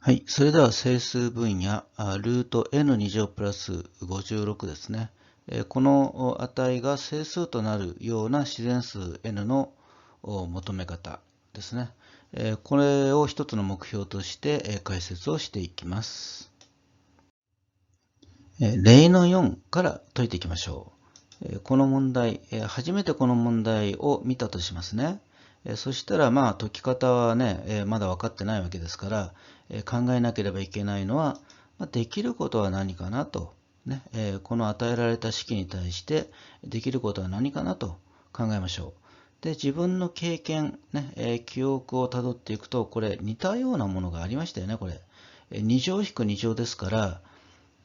はい。それでは整数分野、ルート n 乗プラス56ですね。この値が整数となるような自然数 n の求め方ですね。これを一つの目標として解説をしていきます。例の4から解いていきましょう。この問題、初めてこの問題を見たとしますね。そしたら解き方はね、まだ分かってないわけですから、考えなければいけないのは、できることは何かなと、ね、この与えられた式に対してできることは何かなと考えましょう。で、自分の経験、ね、記憶をたどっていくと、これ似たようなものがありましたよね、これ。2乗引く2乗ですから、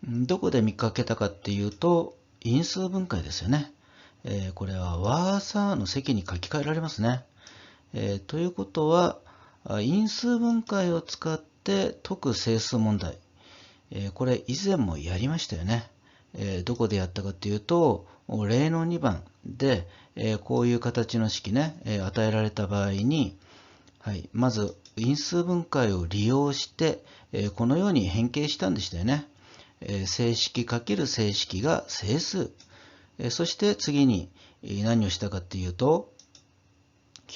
どこで見かけたかっていうと、因数分解ですよね。これはワーサーの積に書き換えられますね。ということは、因数分解を使って解く整数問題。これ以前もやりましたよね。どこでやったかっていうと、例の2番で、こういう形の式ね、与えられた場合に、はい、まず因数分解を利用して、このように変形したんでしたよね。整式×整式が整数。そして次に何をしたかっていうと、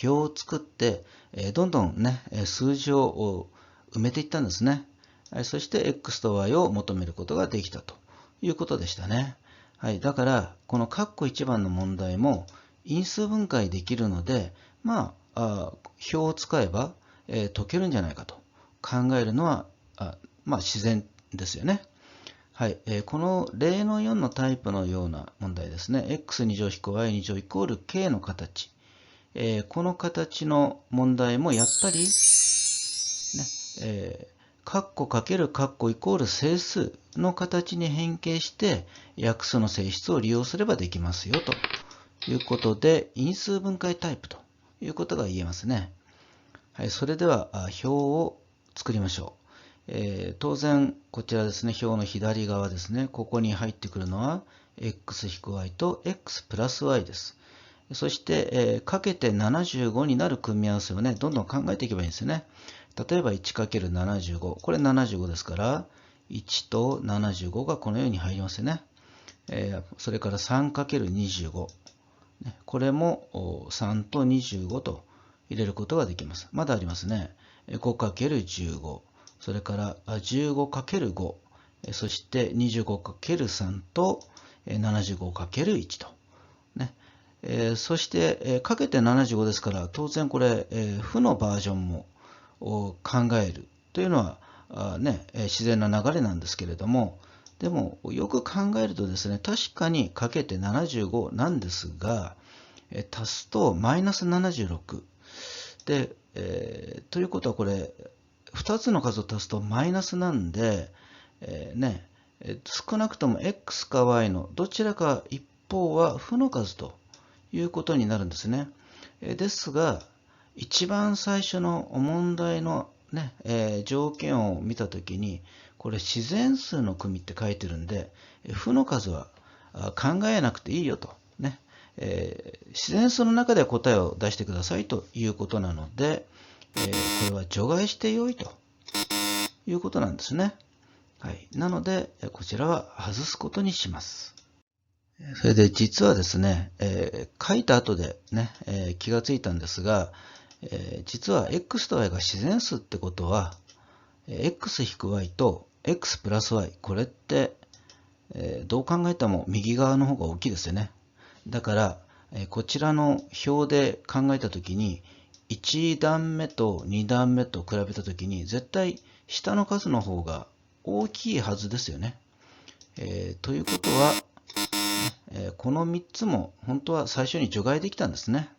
表を作って、どんどんね、数字を埋めていったんですね。そして x と y を求めることができたということでしたね。はい、だから、この括弧1番の問題も因数分解できるので、表を使えば、解けるんじゃないかと考えるのは、自然ですよね。はい、この例の4のタイプのような問題ですね。x2 乗引く y2 乗イコール k の形。この形の問題もやっぱり、ね、カッコかけるカッコイコール整数の形に変形して約数の性質を利用すればできますよということで、因数分解タイプということが言えますね。はい、それでは表を作りましょう。当然、こちらですね、表の左側ですね、ここに入ってくるのは x-y と x プラス y です。そして、かけて75になる組み合わせをね、どんどん考えていけばいいんですよね。例えば 1×75、これ75ですから、1と75がこのように入りますよね。それから 3×25、これも3と25と入れることができます。まだありますね。5×15、それから 15×5、そして 25×3 と 75×1 と。ね、そして、かけて75ですから、当然これ、負のバージョンも考えるというのは自然な流れなんですけれども、でもよく考えるとですね、確かにかけて75なんですが、足すとマイナス76で、ということはこれ、2つの数を足すとマイナスなんで、少なくとも x か y のどちらか一方は負の数ということになるんですね。ですが、一番最初の問題の、条件を見たときに、これ自然数の組って書いてるんで、負の数は考えなくていいよと。自然数の中で答えを出してくださいということなので、これは除外してよいということなんですね。はい、なので、こちらは外すことにします。それで実はですね、書いた後でね、気がついたんですが、実は x と y が自然数ってことは、x-y と x プラス y、これって、どう考えても右側の方が大きいですよね。だから、こちらの表で考えたときに、1段目と2段目と比べたときに、絶対下の数の方が大きいはずですよね。ということは、この3つも本当は最初に除外できたんですね。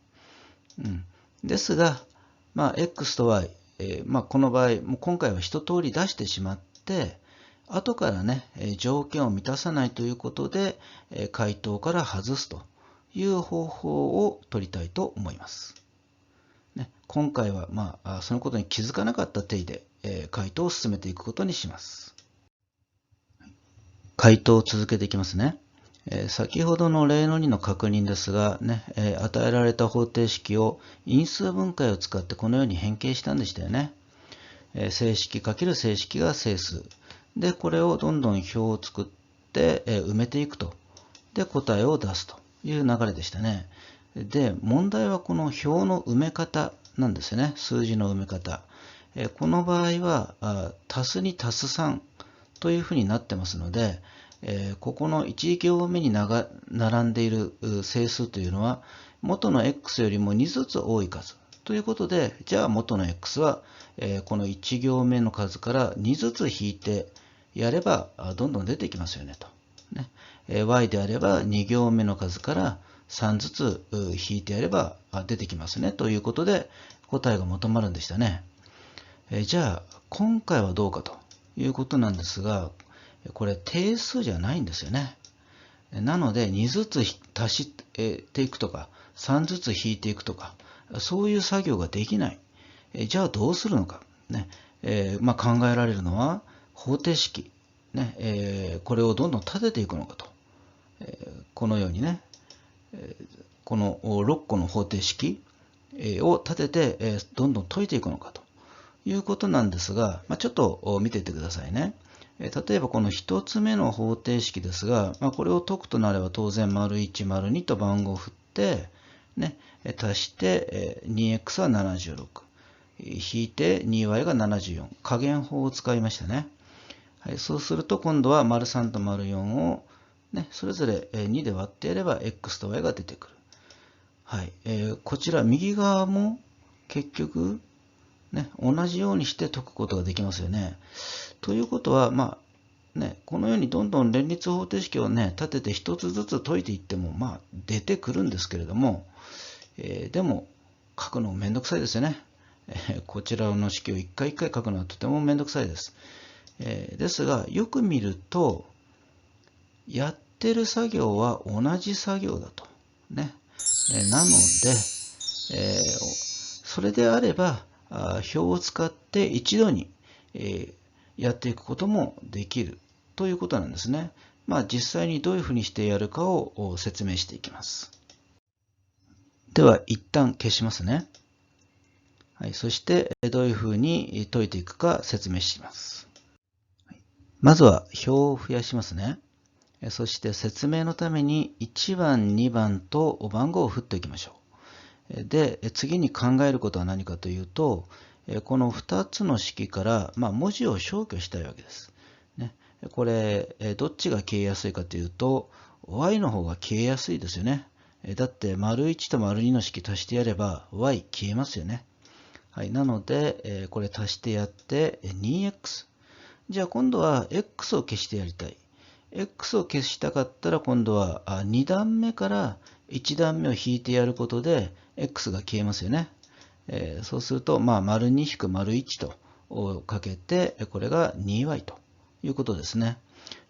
ですが、x と y、この場合、もう今回は一通り出してしまって、後からね、条件を満たさないということで、回答から外すという方法を取りたいと思います。今回は、そのことに気づかなかった体で、回答を進めていくことにします。回答を続けていきますね。先ほどの例の2の確認ですが、与えられた方程式を因数分解を使ってこのように変形したんでしたよね。整式×整式が整数。で、これをどんどん表を作って、埋めていくと。で、答えを出すという流れでしたね。で、問題はこの表の埋め方なんですよね。数字の埋め方。この場合は、足す2足す3というふうになってますので、ここの1行目に並んでいる整数というのは、元の x よりも2ずつ多い数。ということで、じゃあ元の x は、この1行目の数から2ずつ引いてやれば、どんどん出てきますよねと。ね、y であれば2行目の数から3ずつ引いてやれば出てきますねということで答えが求まるんでしたね。じゃあ今回はどうかということなんですが、これ定数じゃないんですよね。なので2ずつ足していくとか3ずつ引いていくとかそういう作業ができない。じゃあどうするのか、ね考えられるのは方程式、これをどんどん立てていくのかと。このようにね、この6個の方程式を立ててどんどん解いていくのかということなんですが、ちょっと見ていってくださいね。例えばこの1つ目の方程式ですが、これを解くとなれば当然1、2と番号を振って、足して 2x は76。引いて 2y が74。加減法を使いましたね。そうすると今度は3と4を、それぞれ2で割ってやれば x と y が出てくる。こちら右側も結局、同じようにして解くことができますよね。ということは、このようにどんどん連立方程式を立てて一つずつ解いていっても、出てくるんですけれども、でも書くのめんどくさいですよね。こちらの式を一回一回書くのはとてもめんどくさいです。ですが、よく見ると、やってる作業は同じ作業だと。なので、それであれば、表を使って一度に、やっていくこともできるということなんですね。実際にどういうふうにしてやるかを説明していきます。では、一旦消しますね。そして、どういうふうに解いていくか説明します。まずは表を増やしますね。そして説明のために1番、2番と番号を振っておきましょう。で、次に考えることは何かというと、この2つの式から文字を消去したいわけです。これ、どっちが消えやすいかというと、y の方が消えやすいですよね。だって、1と2の式足してやれば y 消えますよね。なので、これ足してやって 2x。じゃあ今度は x を消してやりたい。x を消したかったら今度は2段目から1段目を引いてやることで x が消えますよね。そうすると、-2-1とかけて、これが 2y ということですね。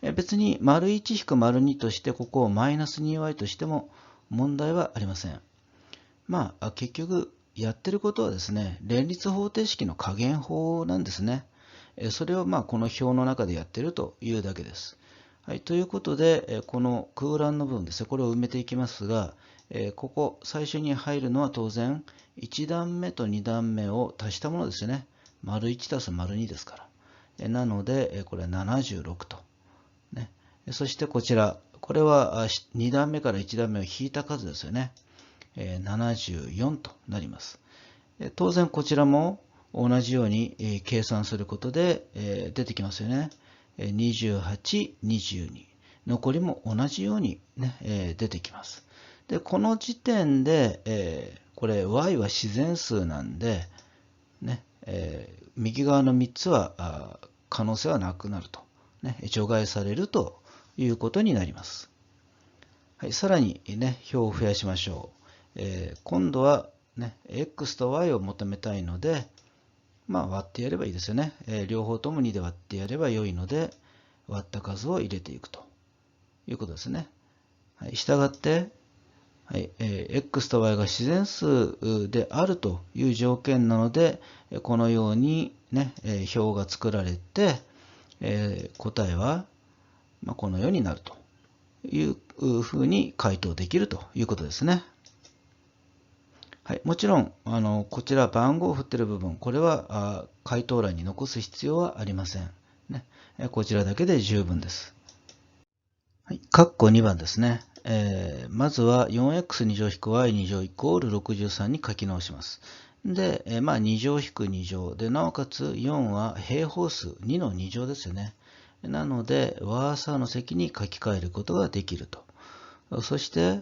別に-1-2としてここを-2y としても問題はありません。結局やってることはですね、連立方程式の加減法なんですね。それをこの表の中でやっているというだけです。ということで、この空欄の部分ですね、これを埋めていきますが、ここ最初に入るのは当然1段目と2段目を足したものですよね。-1 足す-2ですから。なので、これは76と。そしてこちら、これは2段目から1段目を引いた数ですよね。74となります。当然こちらも同じように計算することで出てきますよね。28、22。残りも同じように、出てきます。で、この時点で、これ y は自然数なんで、右側の3つは可能性はなくなると。除外されるということになります。さらに、表を増やしましょう。今度は、x と y を求めたいので、割ってやればいいですよね。両方とも2で割ってやれば良いので、割った数を入れていくということですね。したがって、x と y が自然数であるという条件なので、このように、表が作られて、答えは、このようになるというふうに回答できるということですね。はい、もちろん、こちら番号を振ってる部分、これは回答欄に残す必要はありません。ね、こちらだけで十分です。はい、括弧2番ですね。まずは 4x2-y2 イコール63に書き直します。で、2乗引く2乗で、なおかつ4は平方数2の2乗ですよね。なので、ワーサーの積に書き換えることができると。そして、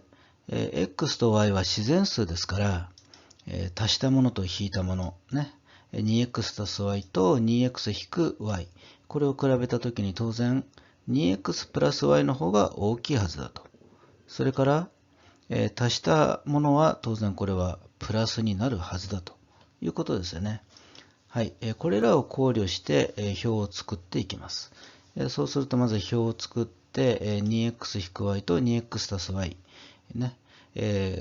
x と y は自然数ですから、足したものと引いたもの、ね、2x 足す y と 2x 引く y、これを比べたときに当然 2x プラス y の方が大きいはずだと。それから、足したものは当然これはプラスになるはずだということですよね。はい、これらを考慮して表を作っていきます。そうするとまず表を作って 2x-y と 2x 足す y、ね、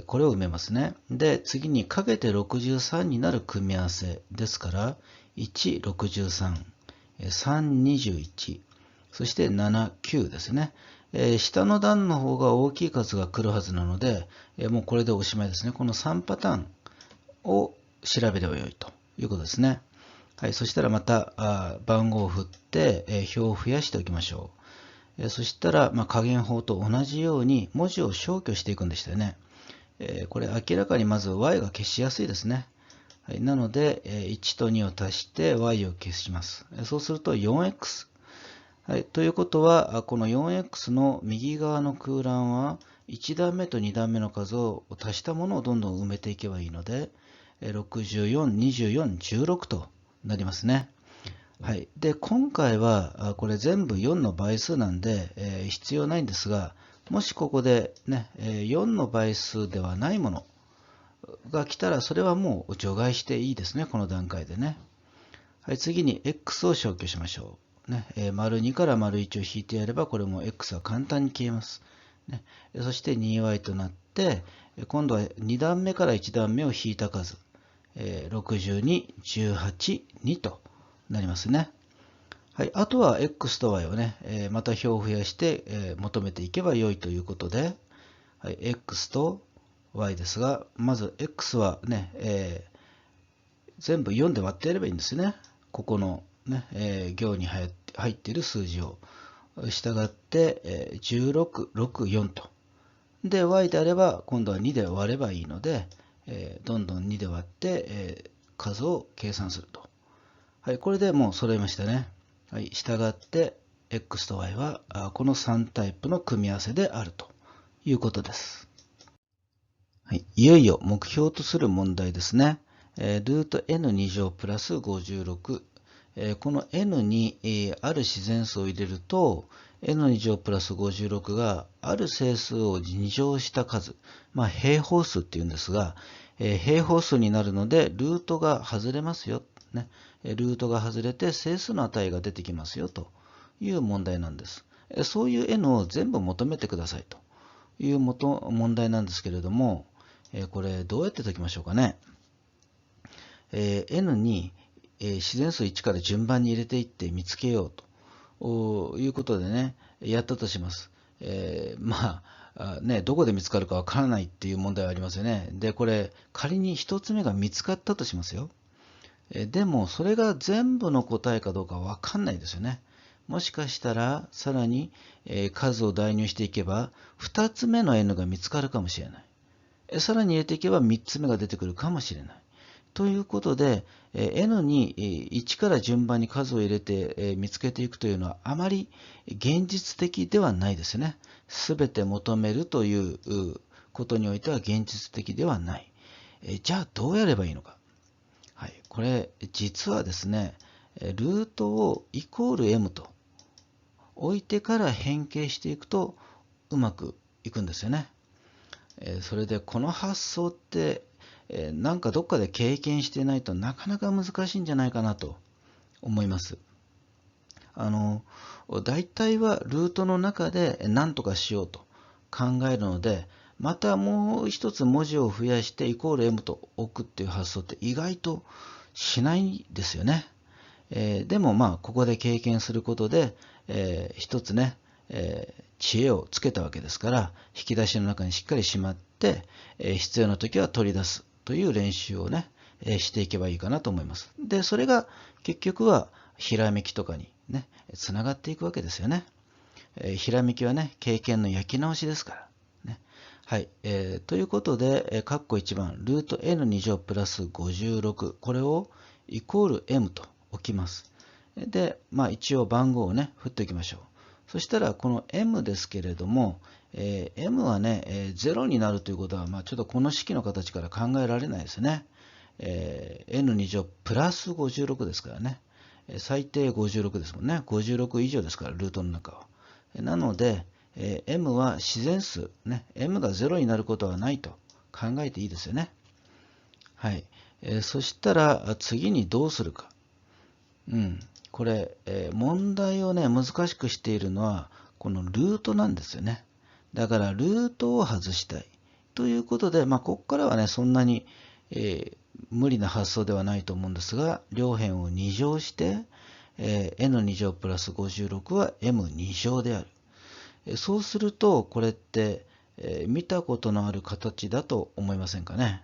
これを埋めますね。で、次にかけて63になる組み合わせですから、1、63、3、21、そして7、9ですね。下の段の方が大きい数が来るはずなので、もうこれでおしまいですね。この3パターンを調べればよいということですね。はい、そしたらまた番号を振って、表を増やしておきましょう。そしたら、加減法と同じように文字を消去していくんでしたよね。これ明らかにまず y が消しやすいですね。はい、なので、1と2を足して y を消します。そうすると 4x。はい、ということは、この 4x の右側の空欄は1段目と2段目の数を足したものをどんどん埋めていけばいいので、64、24、16となりますね。はい、で今回はこれ全部4の倍数なんで、必要ないんですが、もしここで、ね、4の倍数ではないものが来たら、それはもう除外していいですね、この段階でね。はい、次に x を消去しましょう。ね、丸2から丸1を引いてやれば、これも x は簡単に消えます。ね、そして 2y となって、今度は2段目から1段目を引いた数、62、18、2となりますね。はい、あとは x と y をね、また表を増やして、求めていけばよいということで、はい、x と y ですが、まず x はね、全部4で割ってやればいいんですね。ここの、ね行に入っている数字を。したがって、16、6、4と。で、y であれば、今度は2で割ればいいので、どんどん2で割って、数を計算すると。はい、これでもう揃いましたね。はい、したがって、x と y はこの3タイプの組み合わせであるということです。はい、いよいよ目標とする問題ですね。ルート n2 乗プラス56。この n にある自然数を入れると、n2 乗プラス56がある整数を2乗した数、平方数っていうんですが、平方数になるので、ルートが外れますよ。ね、ルートが外れて整数の値が出てきますよという問題なんです。そういう n を全部求めてくださいという問題なんですけれども、これどうやって解きましょうかね。n に自然数1から順番に入れていって見つけようということでね、やったとします。どこで見つかるかわからないっていう問題はありますよね。で、これ仮に1つ目が見つかったとしますよ。でもそれが全部の答えかどうかわかんないですよね。もしかしたらさらに数を代入していけば2つ目の n が見つかるかもしれない。さらに入れていけば3つ目が出てくるかもしれない。ということで、n に1から順番に数を入れて見つけていくというのはあまり現実的ではないですね。すべて求めるということにおいては現実的ではない。じゃあどうやればいいのか。はい、これ実はですね、ルートをイコール m と置いてから変形していくとうまくいくんですよね。それでこの発想ってなんかどっかで経験していないとなかなか難しいんじゃないかなと思います。大体はルートの中で何とかしようと考えるので、またもう一つ文字を増やしてイコール m と置くっていう発想って意外としないですよね。でもここで経験することで、一つね、知恵をつけたわけですから、引き出しの中にしっかりしまって、必要な時は取り出すという練習をね、していけばいいかなと思います。で、それが結局はひらめきとかにね、つながっていくわけですよね。ひらめきはね、経験の焼き直しですから。ね、はい。ということで、括弧1番、ルート n2 乗プラス56、これをイコール m と置きます。で、一応番号をね、振っておきましょう。そしたら、この m ですけれども、m はね、0になるということは、ちょっとこの式の形から考えられないですね。n2 乗プラス56ですからね。最低56ですもんね。56以上ですから、ルートの中は。なので、m は自然数、ね、m が0になることはないと考えていいですよね。はい。そしたら次にどうするか。これ、問題をね、難しくしているのは、このルートなんですよね。だから、ルートを外したい。ということで、ここからはね、そんなに、無理な発想ではないと思うんですが、両辺を2乗して、n2 乗プラス56は m2 乗である。そうすると、これって、見たことのある形だと思いませんかね。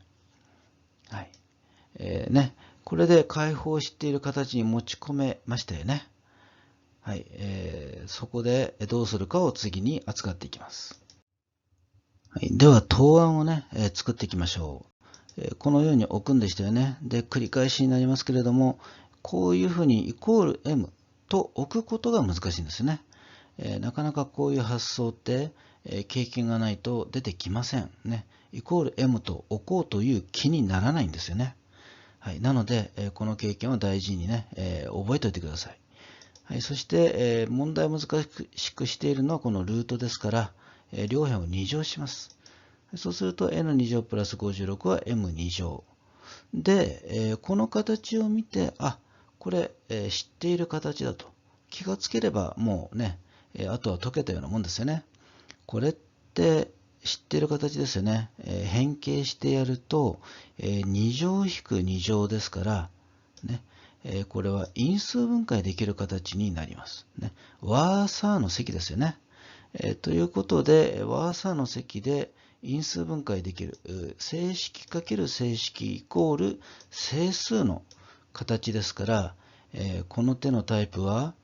はい。これで解放している形に持ち込めましたよね。はい。そこでどうするかを次に扱っていきます。はい、では、答案をね、作っていきましょう。このように置くんでしたよね。で、繰り返しになりますけれども、こういうふうにイコール m と置くことが難しいんですね。なかなかこういう発想って、経験がないと出てきませんね。イコール m と置こうという気にならないんですよね。はい、なので、この経験を大事にね、覚えておいてください。はい、そして、問題を難しくしているのはこのルートですから、両辺を2乗します。そうすると n2 乗プラス56は m2 乗。で、この形を見て、これ、知っている形だと気がつければもうね、あとは解けたようなもんですよね。これって知っている形ですよね。変形してやると、2乗引く2乗ですから、ね、これは因数分解できる形になります。ね、ワーサーの積ですよね。ということで、ワーサーの積で因数分解できる整式×整式イコール整数の形ですから、この手のタイプは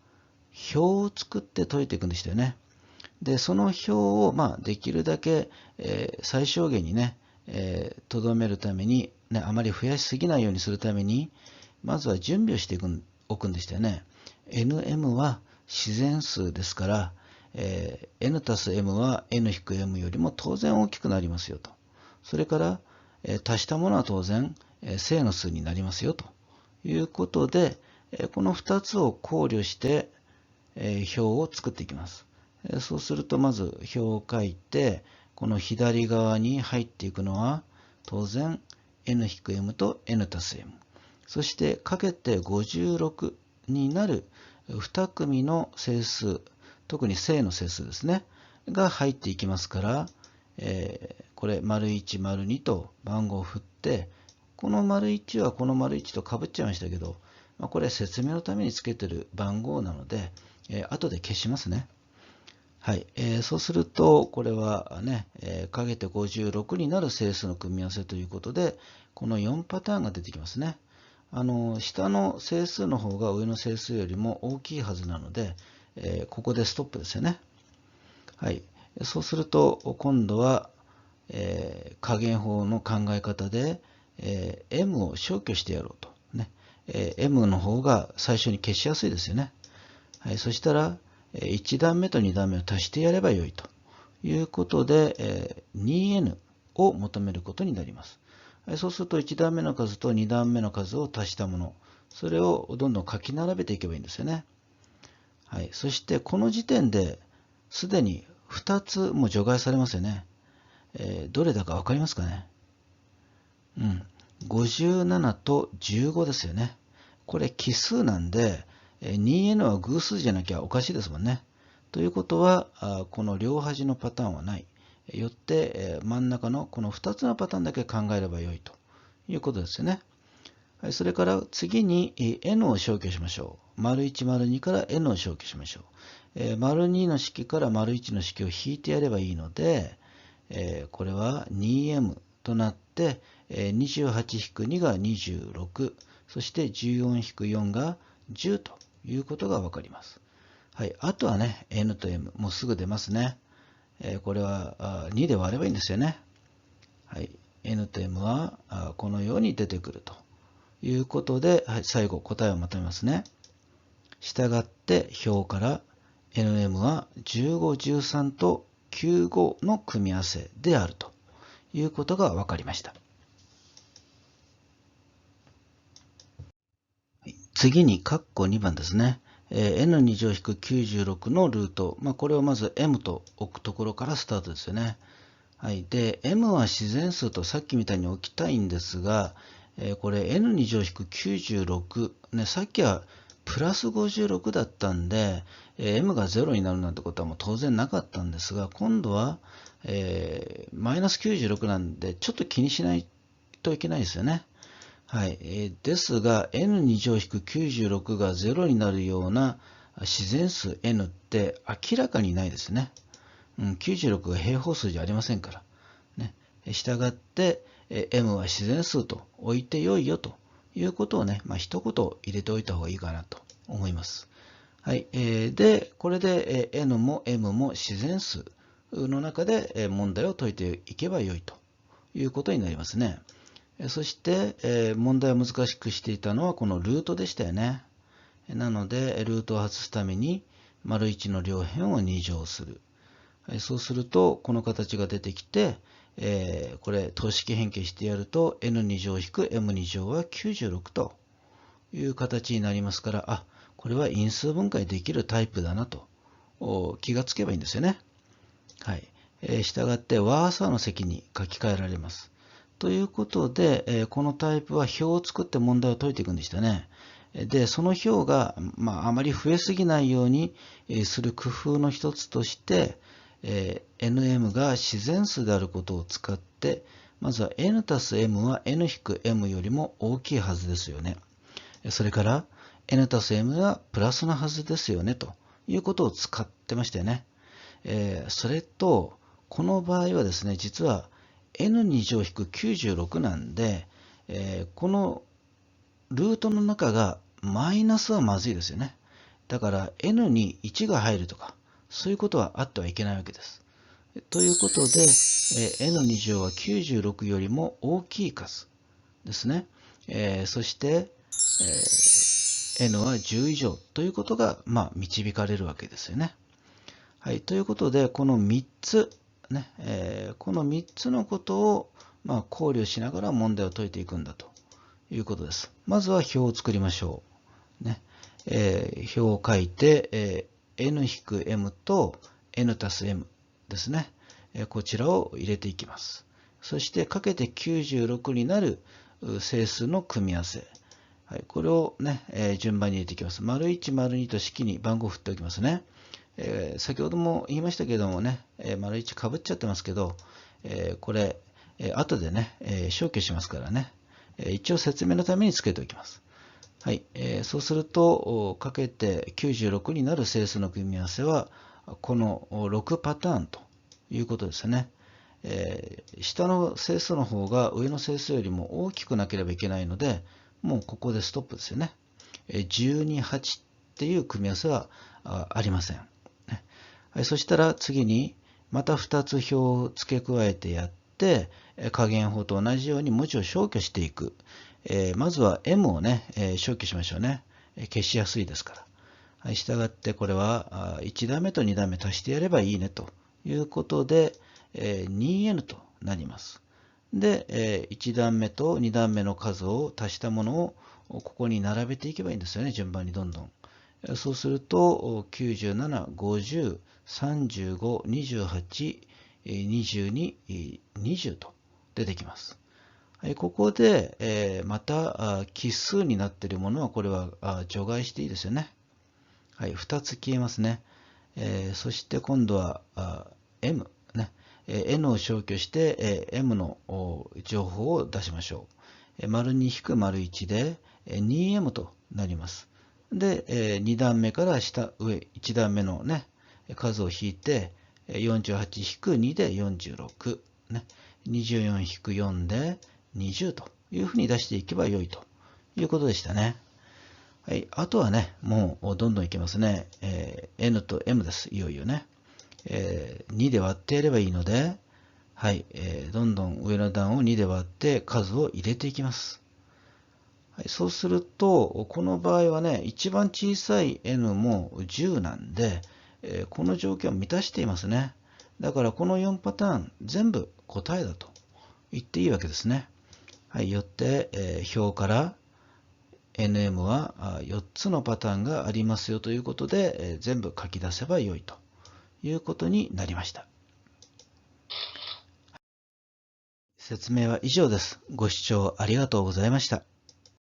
表を作って解いていくんでしたよね。で、その表を、できるだけ、最小限にね、留めるために、ね、あまり増やしすぎないようにするために、まずは準備をしておくんでしたよね。nm は自然数ですから、n たす m は n-m よりも当然大きくなりますよと。それから、足したものは当然、正の数になりますよということで、この2つを考慮して、表を作っていきます。そうすると、まず表を書いて、この左側に入っていくのは、当然 n-m と n たす m。そして、かけて56になる2組の整数、特に正の整数ですね、が入っていきますから、これ、①、②と番号を振って、この①はこの①とかぶっちゃいましたけど、これ説明のためにつけてる番号なので、後で消しますね。はい。そうすると、これはね、かけて56になる整数の組み合わせということで、この4パターンが出てきますね。下の整数の方が上の整数よりも大きいはずなので、ここでストップですよね。はい。そうすると、今度は、加減法の考え方で、m を消去してやろうと。ね。m の方が最初に消しやすいですよね。はい。そしたら、1段目と2段目を足してやればよいということで、2n を求めることになります。はい。そうすると、1段目の数と2段目の数を足したもの、それをどんどん書き並べていけばいいんですよね。はい。そして、この時点ですでに2つも除外されますよね。どれだか分かりますかね。57と15ですよね。これ奇数なんで、2n は偶数じゃなきゃおかしいですもんね。ということは、この両端のパターンはない。よって、真ん中のこの2つのパターンだけ考えればよいということですよね。はい、それから次に n を消去しましょう。①、②から n を消去しましょう。②の式から①の式を引いてやればいいので、これは 2m となって、28-2が26、そして14-4が10ということがわかります。はい。あとはね、n と m、もうすぐ出ますね。これは2で割ればいいんですよね。はい。n と m はこのように出てくるということで、はい、最後答えをまとめますね。したがって表から nm は15、13と95の組み合わせであるということが分かりました。次に、括弧2番ですね。n2-96 のルート。これをまず m と置くところからスタートですよね。はい。で、m は自然数とさっきみたいに置きたいんですが、これ n2-96、ね、さっきはプラス56だったんで、m が0になるなんてことはもう当然なかったんですが、今度は、マイナス96なんで、ちょっと気にしないといけないですよね。はい。ですが、n2-96 が0になるような自然数 n って明らかにないですね。96が平方数じゃありませんから。ね。したがって、m は自然数と置いてよいよということをね、一言入れておいた方がいいかなと思います。はい。で、これで n も m も自然数の中で問題を解いていけばよいということになりますね。そして、問題を難しくしていたのはこのルートでしたよね。なので、ルートを外すために、丸1の両辺を2乗する。そうすると、この形が出てきて、これ、等式変形してやると、n2 乗引く m2 乗は96という形になりますから、あ、これは因数分解できるタイプだなと気がつけばいいんですよね。はい。したがって、和ーサーの積に書き換えられます。ということで、このタイプは表を作って問題を解いていくんでしたね。で、その表が、あまり増えすぎないようにする工夫の一つとして、nm が自然数であることを使って、まずは n たす m は n-m よりも大きいはずですよね。それから n たす m はプラスのはずですよね、ということを使ってましたよね。それと、この場合はですね、実は n2 乗引く96なんで、このルートの中がマイナスはまずいですよね。だから n に1が入るとか、そういうことはあってはいけないわけです。ということで、n2 乗は96よりも大きい数ですね。そして、n は10以上ということが、導かれるわけですよね。はい。ということで、この3つ、ね、この3つのことを、考慮しながら問題を解いていくんだということです。まずは表を作りましょう。ね。表を書いて、n-m と n たす m ですね。こちらを入れていきます。そしてかけて96になる整数の組み合わせ。はい、これをね、順番に入れていきます。丸1、丸2と式に番号を振っておきますね。先ほども言いましたけどもね、丸1かぶっちゃってますけど、これ、後でね、消去しますからね、一応説明のためにつけておきます。はい、そうすると、かけて96になる整数の組み合わせは、この6パターンということですね。下の整数の方が上の整数よりも大きくなければいけないので、もうここでストップですよね。12、8っていう組み合わせはありません。はい、そしたら次にまた2つ表を付け加えてやって、加減法と同じように文字を消去していく。まずは M をね、消去しましょうね。消しやすいですから。はい、したがってこれは1段目と2段目足してやればいいねということで、2n となります。で、1段目と2段目の数を足したものをここに並べていけばいいんですよね。順番にどんどん。そうすると、97、50、35、28、22、20と出てきます。ここで、また奇数になっているものは、これは除外していいですよね。はい、2つ消えますね。そして今度はM、ね。N を消去して、M の情報を出しましょう。丸2引く丸1で 2M となります。で、2段目から下、上、1段目のね、数を引いて、48引く2で46、ね、24引く4で20というふうに出していけば良いということでしたね。はい。あとはね、もうどんどんいけますね。n と m です。いよいよね。2で割ってやればいいので、はい。どんどん上の段を2で割って数を入れていきます。はい、そうすると、この場合はね、一番小さい n も10なんで、この条件を満たしていますね。だからこの4パターン全部答えだと言っていいわけですね。はい、よって、表から nm は4つのパターンがありますよということで、全部書き出せばよいということになりました。説明は以上です。ご視聴ありがとうございました。